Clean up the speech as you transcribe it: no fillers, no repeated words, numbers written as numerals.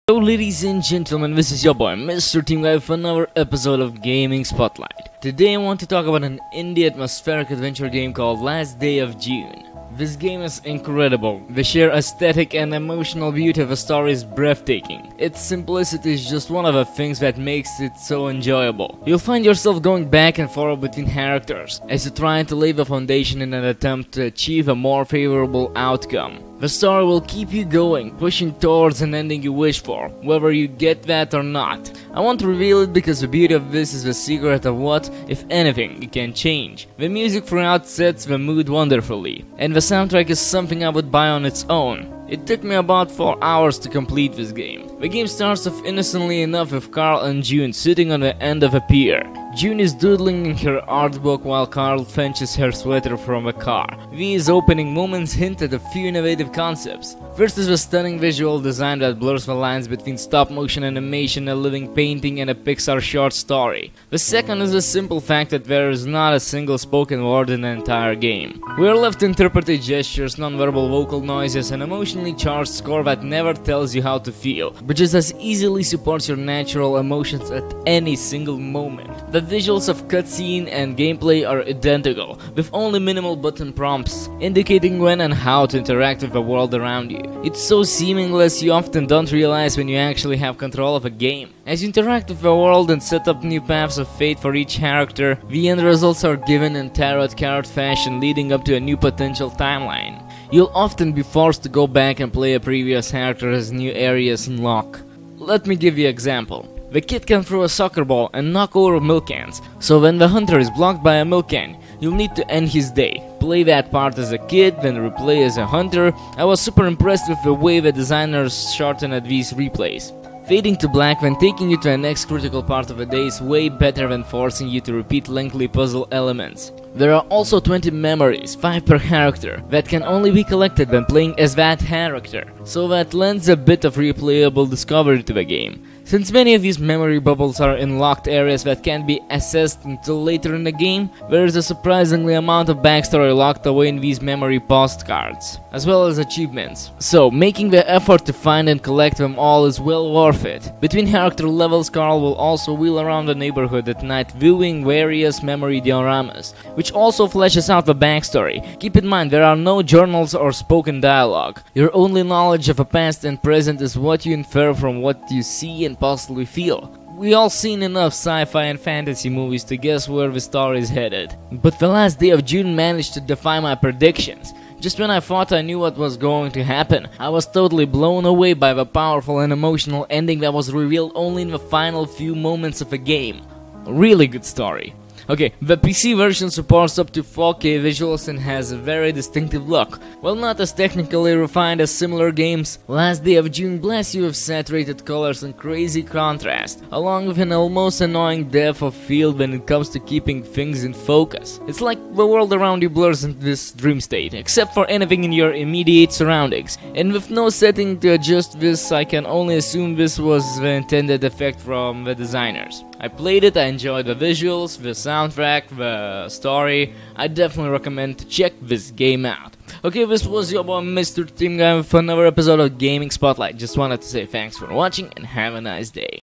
Hello ladies and gentlemen, this is your boy Mrteamguy for another episode of Gaming Spotlight. Today I want to talk about an indie atmospheric adventure game called Last Day of June. This game is incredible. The sheer aesthetic and emotional beauty of the story is breathtaking. Its simplicity is just one of the things that makes it so enjoyable. You'll find yourself going back and forth between characters as you try to lay the foundation in an attempt to achieve a more favorable outcome. The story will keep you going, pushing towards an ending you wish for, whether you get that or not. I won't reveal it because the beauty of this is the secret of what, if anything, you can change. The music throughout sets the mood wonderfully, and the soundtrack is something I would buy on its own. It took me about 4 hours to complete this game. The game starts off innocently enough with Carl and June sitting on the end of a pier. June is doodling in her art book while Carl fetches her sweater from a car. These opening moments hint at a few innovative concepts. First is the stunning visual design that blurs the lines between stop-motion animation, a living painting, and a Pixar short story. The second is the simple fact that there is not a single spoken word in the entire game. We are left to interpret gestures, non-verbal vocal noises, and emotionally charged score that never tells you how to feel, but just as easily supports your natural emotions at any single moment. The visuals of cutscene and gameplay are identical, with only minimal button prompts, indicating when and how to interact with the world around you. It's so seamless you often don't realize when you actually have control of a game. As you interact with the world and set up new paths of fate for each character, the end results are given in tarot card fashion, leading up to a new potential timeline. You'll often be forced to go back and play a previous character as new areas unlock. Let me give you an example. The kid can throw a soccer ball and knock over milk cans, so when the hunter is blocked by a milk can, you'll need to end his day. Play that part as a kid, then replay as a hunter. I was super impressed with the way the designers shortened these replays. Fading to black when taking you to the next critical part of the day is way better than forcing you to repeat lengthy puzzle elements. There are also 20 memories, 5 per character, that can only be collected when playing as that character, so that lends a bit of replayable discovery to the game. Since many of these memory bubbles are in locked areas that can't be accessed until later in the game, there is a surprisingly amount of backstory locked away in these memory postcards, as well as achievements. So, making the effort to find and collect them all is well worth it. Between character levels, Carl will also wheel around the neighborhood at night viewing various memory dioramas, which also fleshes out the backstory. Keep in mind, there are no journals or spoken dialogue. Your only knowledge of a past and present is what you infer from what you see and possibly feel. We all seen enough sci-fi and fantasy movies to guess where the story is headed. But the Last Day of June managed to defy my predictions. Just when I thought I knew what was going to happen, I was totally blown away by the powerful and emotional ending that was revealed only in the final few moments of the game. Really good story. Okay, the PC version supports up to 4K visuals and has a very distinctive look. While not as technically refined as similar games, Last Day of June blasts you with saturated colors and crazy contrast, along with an almost annoying depth of field when it comes to keeping things in focus. It's like the world around you blurs into this dream state, except for anything in your immediate surroundings. And with no setting to adjust this, I can only assume this was the intended effect from the designers. I played it, I enjoyed the visuals, the soundtrack, the story. I definitely recommend to check this game out. Okay, this was your boy Mrteamguy for another episode of Gaming Spotlight. Just wanted to say thanks for watching and have a nice day.